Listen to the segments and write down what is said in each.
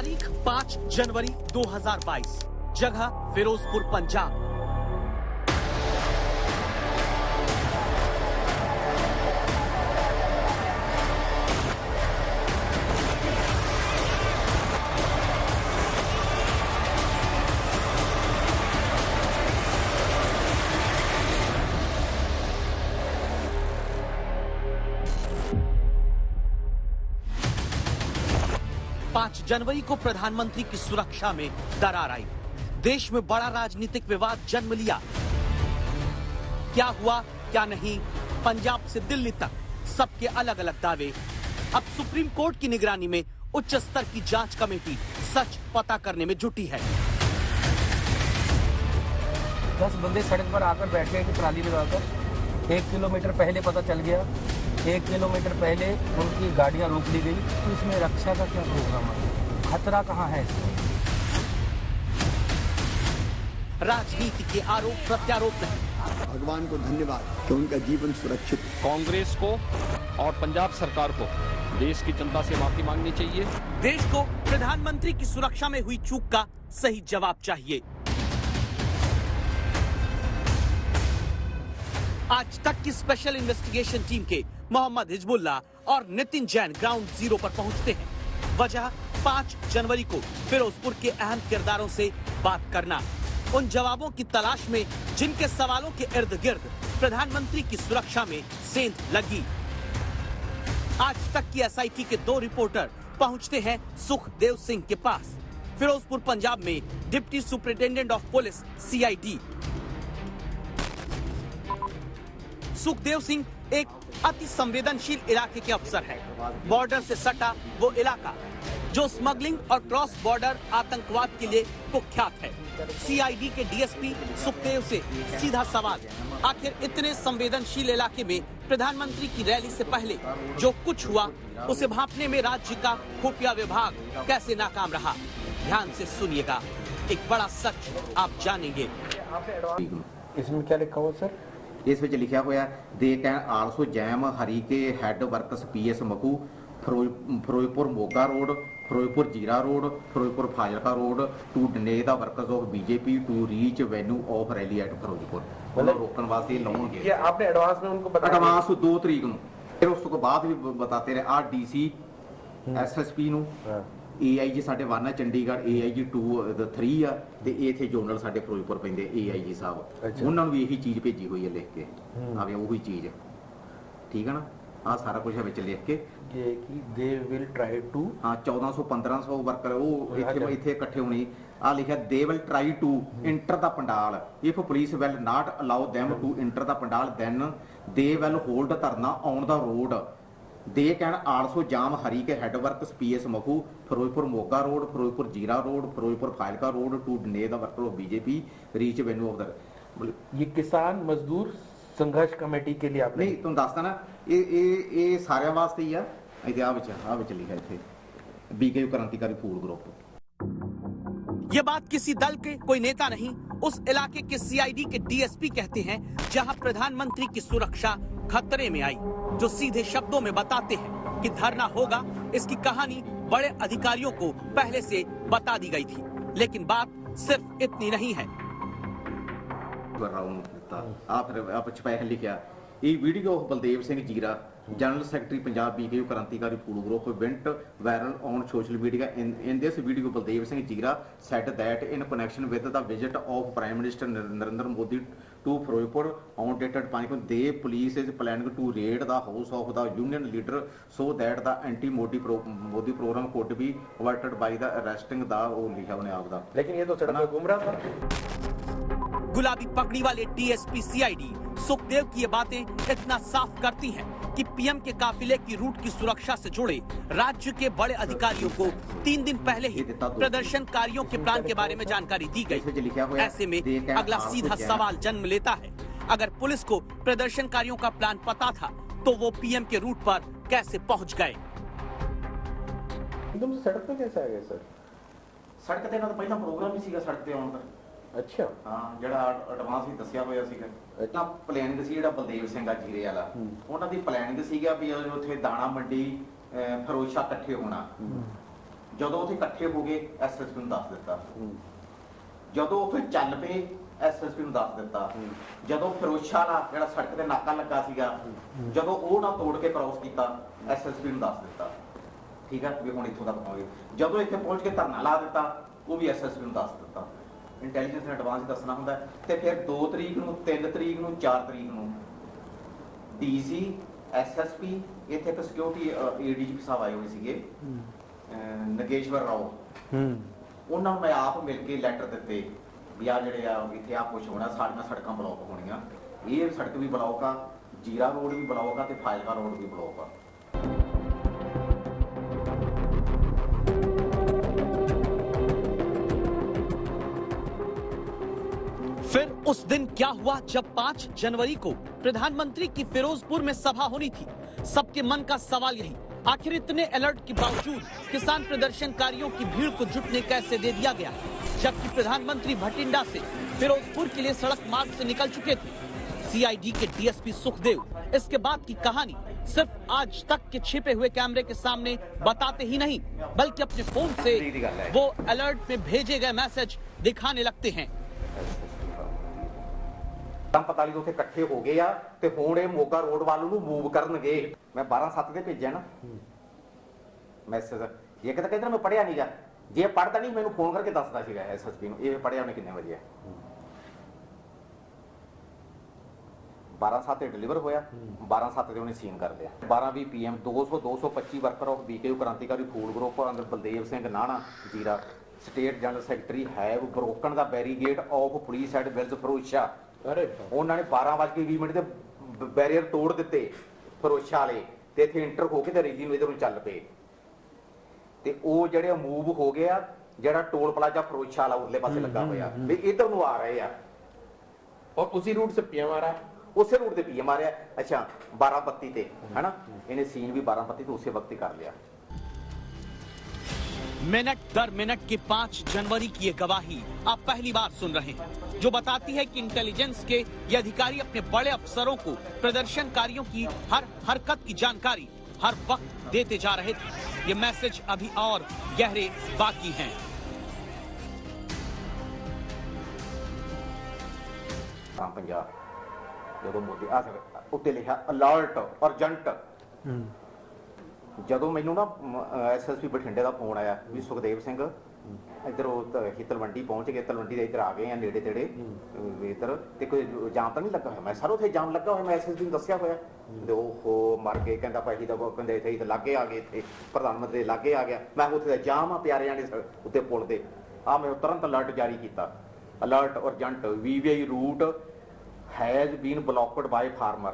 तारीख 5 जनवरी 2022, जगह फिरोजपुर पंजाब। पांच जनवरी को प्रधानमंत्री की सुरक्षा में दरार आई। देश में बड़ा राजनीतिक विवाद जन्म लिया। क्या हुआ क्या नहीं, पंजाब से दिल्ली तक सबके अलग अलग दावे। अब सुप्रीम कोर्ट की निगरानी में उच्च स्तर की जांच कमेटी सच पता करने में जुटी है। 10 बंदे सड़क पर आकर बैठ गए कि ट्राली लगाकर। 1 किलोमीटर पहले पता चल गया, 1 किलोमीटर पहले उनकी गाड़ियां रोक ली गई। तो इसमें रक्षा का क्या प्रोग्राम है? खतरा कहाँ है? राजनीति के आरोप प्रत्यारोप नहीं। भगवान को धन्यवाद कि उनका जीवन सुरक्षित। कांग्रेस को और पंजाब सरकार को देश की जनता से माफी मांगनी चाहिए। देश को प्रधानमंत्री की सुरक्षा में हुई चूक का सही जवाब चाहिए। आज तक की स्पेशल इन्वेस्टिगेशन टीम के मोहम्मद हिजबुल्ला और नितिन जैन ग्राउंड जीरो पर पहुंचते हैं। वजह 5 जनवरी को फिरोजपुर के अहम किरदारों से बात करना, उन जवाबों की तलाश में जिनके सवालों के इर्द गिर्द प्रधानमंत्री की सुरक्षा में सेंध लगी। आज तक की एसआईटी के 2 रिपोर्टर पहुंचते हैं सुखदेव सिंह के पास, फिरोजपुर पंजाब में deputy superintendent of police CID. Sukhdev Singh एक अति संवेदनशील इलाके के अफसर हैं। बॉर्डर से सटा वो इलाका जो स्मगलिंग और क्रॉस बॉर्डर आतंकवाद के लिए कुख्यात है। सीआईडी के डीएसपी सुखदेव से सीधा सवाल, आखिर इतने संवेदनशील इलाके में प्रधानमंत्री की रैली से पहले जो कुछ हुआ उसे भांपने में राज्य का खुफिया विभाग कैसे नाकाम रहा? ध्यान से सुनिएगा, एक बड़ा सच आप जानेंगे। इसमें क्या लिखा हुआ सर? इस विच लिखा हुआ they can also jam Harike head works PS Makhu Firozpur Moga road, Firozpur Zira road, Firozpur Fazilka road to deny the workers of BJP to reach venue of rally at Firozpur. मतलब रोकने वास्ते लाउणगे। ये आपने एडवांस में उनको बताया? एडवांस 2 तरीक ਨੂੰ, फिर उस तो बाद भी बताते रहे। आ डीसी एसएसपी ਨੂੰ, एआईजी साडे 1 है चंडीगढ़, एआईजी 2 3 आ ते इथे जोनल साडे फिरोजपुर पैंदे एआईजी साहब, उन्हां नूं भी यही चीज भेजी हुई है लिख के। आवे वही चीज, ठीक है ना? आ सारा कुछ है विच लिख के ये कि दे विल ट्राई टू, हां 1400-1500 वर्कर वो इथे इकट्ठे होने। आ लिखा they will try to enter the pandal if police will not allow them to enter the pandal then they will hold dharna on the road. They can also jam Harike head works PS Makhu Firozpur Moga road, Firozpur Zira road, Firozpur Fazilka road to deny the worker of BJP reach venue of the. ये किसान मजदूर संघर्ष committee के लिए आपने नहीं तुम दसदा ना, ये सारे वास्ते ही आ। इधर आ विच लिखा इथे बीकेयू क्रांतिकारी फूड ग्रुप। ये बात किसी दल के कोई नेता नहीं, उस इलाके के सीआईडी के डीएसपी कहते हैं जहां प्रधानमंत्री की सुरक्षा खतरे में आई, जो सीधे शब्दों में बताते हैं कि धरना होगा। इसकी कहानी बड़े अधिकारियों को पहले से बता दी गई थी, लेकिन बात सिर्फ इतनी नहीं है। आप स्पेशल लिखा ये वीडियो ऑफ बलदेव सिंह जीरा जनरल सेक्रेटरी पंजाब बीकेयू क्रांतिकारी food group went viral on social media. In this video, Baldev Singh Jeera said that in connection with the visit of Prime Minister Narendra Modi to Firozpur on dated 5, the police is planning to raid the house of the union leader so that the anti-Modi program could be averted by the arresting the लिखा उन्हें आप दा। लेकिन ये तो सड़क पे घूम रहा था। गुलाबी पगड़ी वाले डीएसपी सीआईडी सुखदेव की ये बातें इतना साफ करती हैं कि पीएम के काफिले की रूट की सुरक्षा से जुड़े राज्य के बड़े अधिकारियों को 3 दिन पहले ही प्रदर्शनकारियों के प्लान के बारे में जानकारी दी गई। ऐसे में अगला सीधा सवाल जन्म लेता है, अगर पुलिस को प्रदर्शनकारियों का प्लान पता था तो वो पीएम के रूट पर कैसे पहुंच गए? एकदम से सड़क पे कैसे आ गए सर? सड़क ਤੇ ਇਹਨਾਂ ਦਾ ਪਹਿਲਾਂ ਪ੍ਰੋਗਰਾਮ ਹੀ ਸੀਗਾ ਸੜਕ ਤੇ ਆਉਣ ਦਾ। अच्छा ਹਾਂ ਜਿਹੜਾ ਐਡਵਾਂਸ ਹੀ ਦੱਸਿਆ ਹੋਇਆ ਸੀਗਾ। ਤਾਂ ਪਲੈਨਿੰਗ ਸੀ ਜਿਹੜਾ ਬਲਦੇਵ ਸਿੰਘ ਆ ਜੀਰੇ ਵਾਲਾ, ਉਹਨਾਂ ਦੀ ਪਲੈਨਿੰਗ ਸੀਗਾ ਵੀ ਉੱਥੇ ਦਾਣਾ ਮੰਡੀ ਫਿਰੋਜ਼ਸ਼ਾਹ ਇਕੱਠੇ ਹੋਣਾ। ਜਦੋਂ ਉੱਥੇ ਇਕੱਠੇ ਹੋ ਗਏ ਐਸਐਸਪੀ ਨੂੰ ਦੱਸ ਦਿੱਤਾ, ਜਦੋਂ ਉੱਥੇ ਚੱਲ ਪਏ ਐਸਐਸਪੀ ਨੂੰ ਦੱਸ ਦਿੱਤਾ, ਜਦੋਂ ਫਿਰੋਜ਼ਸ਼ਾਹ ਵਾਲਾ ਜਿਹੜਾ ਸੜਕ ਤੇ ਨਾਕਾ ਲੱਗਾ ਸੀਗਾ ਜਦੋਂ ਉਹ ਨਾ ਤੋੜ ਕੇ ਕ੍ਰਾਸ ਕੀਤਾ ਐਸਐਸਪੀ ਨੂੰ ਦੱਸ ਦਿੱਤਾ, ਠੀਕ ਹੈ ਵੀ ਹੁਣ ਇੱਥੋਂ ਤੱਕ ਪਹੁੰਚ ਗਏ। ਜਦੋਂ ਇੱਥੇ ਪਹੁੰਚ ਕੇ ਧਰਨਾ ਲਾ ਦਿੱਤਾ ਉਹ ਵੀ ਐਸਐਸਪੀ ਨੂੰ ਦੱਸ ਦਿੱਤਾ। ਇੰਟੈਲੀਜੈਂਸ ਨੇ ਐਡਵਾਂਸ ਦੱਸਣਾ ਹੁੰਦਾ ਤੇ ਫਿਰ 2 ਤਰੀਕ ਨੂੰ 3 ਤਰੀਕ ਨੂੰ 4 ਤਰੀਕ ਨੂੰ ਡੀਸੀ ਐਸਐਸਪੀ ਇੱਥੇ ਇੱਕ ਸਿਕਿਉਰਿਟੀ ਏਡੀਜੀਪੀ ਸਾਹਿਬ ਆਏ ਹੋਏ ਸੀਗੇ ਨਗੇਸ਼ਵਰ ਰਾਓ, ਉਹਨਾਂ ਨੂੰ ਮੈਂ ਆਪ ਮਿਲ ਕੇ ਲੈਟਰ ਦਿੱਤੇ ਵੀ ਆ ਜਿਹੜੇ ਆ ਇੱਥੇ ਆ ਕੁਛ ਹੋਣਾ, ਸਾਡੀਆਂ ਸੜਕਾਂ ਬਲੌਕ ਹੋਣੀਆਂ, ਇਹ ਸੜਕ ਵੀ ਬਲੌਕ ਆ, ਜੀਰਾ ਰੋਡ ਵੀ ਬਲੌਕ ਆ ਤੇ ਫਾਜ਼ਿਲਕਾ ਰੋਡ ਵੀ ਬਲੌਕ ਆ। फिर उस दिन क्या हुआ जब 5 जनवरी को प्रधानमंत्री की फिरोजपुर में सभा होनी थी। सबके मन का सवाल यही, आखिर इतने अलर्ट के बावजूद किसान प्रदर्शनकारियों की भीड़ को जुटने कैसे दे दिया गया, जबकि प्रधानमंत्री भटिंडा से फिरोजपुर के लिए सड़क मार्ग से निकल चुके थे। सीआईडी के डीएसपी सुखदेव इसके बाद की कहानी सिर्फ आज तक के छिपे हुए कैमरे के सामने बताते ही नहीं, बल्कि अपने फोन से वो अलर्ट में भेजे गए मैसेज दिखाने लगते हैं। 45 ਉੱਥੇ ਇਕੱਠੇ ਹੋ ਗਏ ਆ ਤੇ ਹੁਣ ਇਹ ਮੋਗਾ ਰੋਡ ਵੱਲ ਨੂੰ ਮੂਵ ਕਰਨਗੇ। ਮੈਂ 12/7 ਦੇ ਭੇਜਿਆ ਨਾ ਮੈਸੇਜ, ਇਹ ਕਿਤੇ ਕਹਿੰਦਾ ਮੈਂ ਪੜਿਆ ਨਹੀਂਗਾ, ਜੇ ਪੜਦਾ ਨਹੀਂ ਮੈਨੂੰ ਫੋਨ ਕਰਕੇ ਦੱਸਦਾ ਸੀਗਾ ਐਸਐਸਪੀ ਨੂੰ ਇਹ ਪੜਿਆ ਉਹਨੇ ਕਿੰਨੇ ਵਜੇ। 12/7 ਤੇ ਡਿਲੀਵਰ ਹੋਇਆ, 12/7 ਤੇ ਉਹਨੇ ਸੀਨ ਕਰ ਲਿਆ। 12:20 PM 225 ਵਰਕਰ ਆਫ ਬੀਕੇਯੂ ਕ੍ਰਾਂਤੀਕਾਰੀ ਫੂਡ ਗਰੁੱਪ ਅੰਦਰ ਬਲਦੇਵ ਸਿੰਘ ਨਾਣਾ ਜੀਰਾ state general secretary have broken the barricade of police at Wales Firozshah. ਉਹਨਾਂ ਨੇ 12:20 ਤੇ ਬੈਰੀਅਰ ਤੋੜ ਦਿੱਤੇ ਫਿਰੋਜ਼ਸ਼ਾਹ ਵਾਲੇ ਤੇ ਇੱਥੇ ਇੰਟਰ ਹੋ ਕੇ ਤੇ ਰੈਲੀ ਨੂੰ ਇਧਰ ਨੂੰ ਚੱਲ ਪਏ ਤੇ ਉਹ ਜਿਹੜੇ ਮੂਵ ਹੋ ਗਿਆ, ਜਿਹੜਾ ਟੋਲ ਪਲਾਜ਼ਾ ਫਿਰੋਜ਼ਸ਼ਾਹ ਵਾਲਾ ਉਰਲੇ ਪਾਸੇ ਲੱਗਾ ਹੋਇਆ ਵੀ ਇਧਰ ਨੂੰ ਆ ਰਹੇ ਆ और उसी रूट से पीएम आ रहा है, ਉਸੇ ਰੂਟ ਤੇ ਪੀਐਮ ਆ ਰਿਹਾ। ਅੱਛਾ 12:32 ਤੇ ਹੈਨਾ, ਇਹਨੇ ਸੀਨ ਵੀ 12:32 ਤੇ ਉਸੇ ਵਕਤ ਹੀ ਕਰ ਲਿਆ। मिनट दर मिनट की 5 जनवरी की ये गवाही आप पहली बार सुन रहे हैं, जो बताती है कि इंटेलिजेंस के ये अधिकारी अपने बड़े अफसरों को प्रदर्शनकारियों की हर हरकत की जानकारी हर वक्त देते जा रहे थे। ये मैसेज अभी और गहरे बाकी हैं। पंजाब ਜਦੋਂ ਮੋਦੀ ਆ ਉੱਤੇ ਲਿਖਿਆ ਅਲਰਟ ਅਰਜੈਂਟ, ਜਦੋਂ ਮੈਨੂੰ ਨਾ ਐਸਐਸਪੀ ਬਠਿੰਡੇ ਦਾ ਫੋਨ ਆਇਆ ਵੀ ਸੁਖਦੇਵ ਸਿੰਘ ਇੱਧਰ ਹੀ ਤਲਵੰਡੀ ਪਹੁੰਚ ਗਏ, ਤਲਵੰਡੀ ਦੇ ਇੱਧਰ ਆ ਗਏ ਆ ਨੇੜੇ ਤੇੜੇ ਇੱਧਰ ਤੇ ਕੋਈ ਜਾਮ ਤਾਂ ਨਹੀਂ ਲੱਗਾ ਹੋਇਆ। ਮੈਂ ਸਰ ਉੱਥੇ ਜਾਮ ਲੱਗਾ ਹੋਇਆ, ਮੈਂ ਐਸਐਸਪੀ ਨੂੰ ਦੱਸਿਆ ਹੋਇਆ ਤੇ ਉਹ ਮਰ ਕੇ ਕਹਿੰਦਾ ਭਾਈ ਦਾ ਕਹਿੰਦੇ ਇੱਥੇ ਤਾਂ ਲਾਗੇ ਆ ਗਏ, ਇੱਥੇ ਪ੍ਰਧਾਨ ਮੰਤਰੀ ਦੇ ਲਾਗੇ ਆ ਗਿਆ। ਮੈਂ ਉੱਥੇ ਦਾ ਜਾਮ ਆ ਪਿਆਰਿਆਂ ਦੇ ਉੱਤੇ ਪੁਲ ਤੇ ਆ, ਮੈਂ ਤੁਰੰਤ ਅਲਰਟ ਜਾਰੀ ਕੀਤਾ, alert urgent VVI route has been blocked by farmer.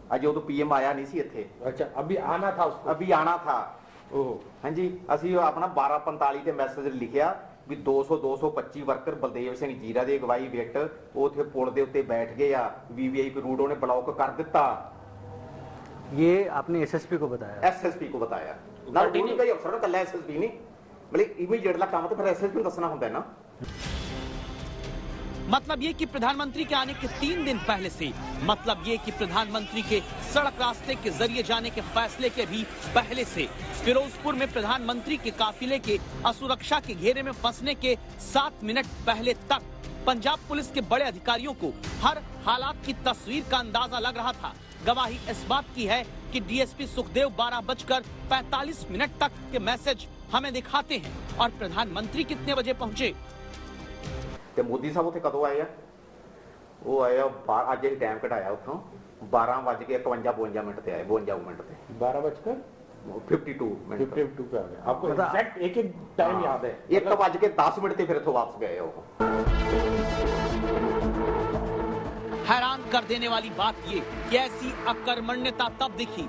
अजे उदों पीएम आया नहीं सी इत्थे। अच्छा अभी आना था उसको, अभी आना था। ओह हाँ जी, असी अपना 12:45 ते मैसेज लिखिया भी 225 वर्कर बलदेव सिंह जीरा दी अगवाई विच उत्थे पुल दे उत्ते बैठ गए आ, वीवीआईपी रूट उन्हें ब्लॉक कर दिता। ये आपने एसएसपी को बताया? एसएसपी को बताया ना, कोई अफसर ने कल्ला एसएसपी नहीं, मतलब इमीडिएट ला काम तो फिर एसएसपी को दसना हुंदा है ना। मतलब ये कि प्रधानमंत्री के आने के 3 दिन पहले से, मतलब ये कि प्रधानमंत्री के सड़क रास्ते के जरिए जाने के फैसले के भी पहले से फिरोजपुर में प्रधानमंत्री के काफिले के असुरक्षा के घेरे में फंसने के 7 मिनट पहले तक पंजाब पुलिस के बड़े अधिकारियों को हर हालात की तस्वीर का अंदाजा लग रहा था। गवाही इस बात की है कि डीएसपी सुखदेव 12:45 तक के मैसेज हमें दिखाते हैं और प्रधानमंत्री कितने बजे पहुंचे। ਤੇ ਮੋਦੀ ਸਾਹਿਬ ਉੱਥੇ ਕਦੋਂ ਆਏ ਆ? ਉਹ ਆਏ ਆ ਅੱਜ ਹੀ ਟਾਈਮ ਘਟਾਇਆ ਉੱਥੋਂ 12:51 ਤੇ ਆਏ, 52 ਮਿੰਟ ਤੇ 12:52 ਮਿੰਟ 52 पे आ गया। आपको एग्जैक्ट एक टाइम याद है? 1:10 ਤੇ ਫਿਰ ਇੱਥੋਂ वापस गए ਉਹ। हैरान कर देने वाली बात ये कि ऐसी अकर्मण्यता तब दिखी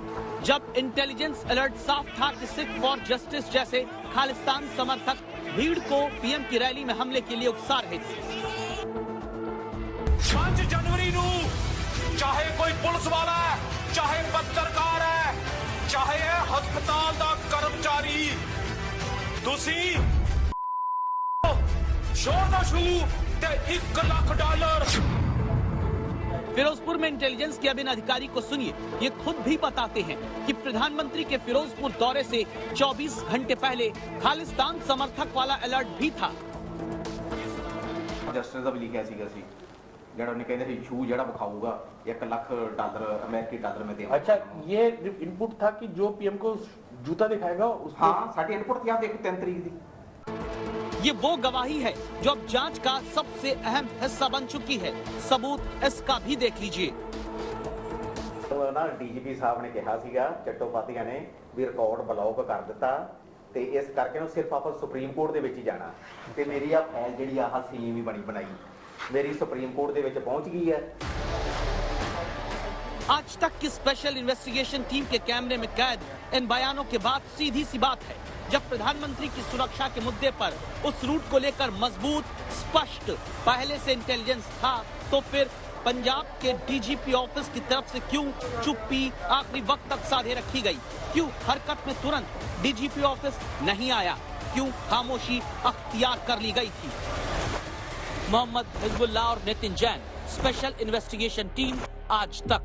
जब इंटेलिजेंस अलर्ट साफ था कि सिख फॉर जस्टिस जैसे खालिस्तान समर्थक भीड़ को पीएम की रैली में हमले के लिए उकसा रहे थे। 5 जनवरी नू चाहे कोई पुलिस वाला है, चाहे पत्रकार है, चाहे हस्पताल दा कर्मचारी, तुसी शो दा शू ते $1 लाख फिरोजपुर में इंटेलिजेंस के अब इन अधिकारी को सुनिए, ये खुद भी बताते हैं कि प्रधानमंत्री के फिरोजपुर दौरे से 24 घंटे पहले खालिस्तान समर्थक वाला अलर्ट भी था। जस्टिस ਦਾ ਵੀ ਲਿਖਿਆ ਸੀਗਾ ਸੀ ਜਿਹੜਾ ਉਹਨੇ ਕਹਿੰਦੇ ਸੀ ਸ਼ੂ ਜਿਹੜਾ ਵਿਖਾਊਗਾ $1 ਲੱਖ ਅਮਰੀਕੀ ਡਾਲਰ ਮੈਂ ਦੇਵਾਂ। अच्छा ये इनपुट था कि जो पीएम को जूता दिखाएगा उसको हाँ साਡੀ इनपुट थी आप देखो 3 तारीख दी। ये वो गवाही है जो अब जांच का सबसे अहम हिस्सा बन चुकी है। सबूत इसका भी देख लीजिए। ਨਾ ਡੀਜੀਪੀ ਸਾਹਿਬ ਨੇ ਕਿਹਾ ਸੀਗਾ ਚੱਟੋਪਾਧੀਆਂ ਨੇ ਵੀ ਰਿਕਾਰਡ ਬਲੌਕ ਕਰ ਦਿੱਤਾ ਤੇ ਇਸ ਕਰਕੇ ਨੂੰ ਸਿਰਫ ਆਪਾਂ ਸੁਪਰੀਮ ਕੋਰਟ ਦੇ ਵਿੱਚ ਹੀ ਜਾਣਾ ਤੇ ਮੇਰੀ ਆ ਫਾਈਲ ਜਿਹੜੀ ਆਹ ਸੀਮ ਹੀ ਬਣੀ ਬਣਾਈ ਮੇਰੀ ਸੁਪਰੀਮ कोर्ट ਦੇ ਵਿੱਚ पहुंच गई है। आज तक की स्पेशल इन्वेस्टिगेशन टीम के कैमरे में कैद इन बयानों के बाद सीधी सी बात है, जब प्रधानमंत्री की सुरक्षा के मुद्दे पर उस रूट को लेकर मजबूत स्पष्ट पहले से इंटेलिजेंस था, तो फिर पंजाब के डीजीपी ऑफिस की तरफ से क्यों चुप्पी आखिरी वक्त तक साधे रखी गई? क्यों हरकत में तुरंत डीजीपी ऑफिस नहीं आया? क्यों खामोशी अख्तियार कर ली गई थी? मोहम्मद हिजबुल्लाह और Nitin Jain, special investigation team, आज तक।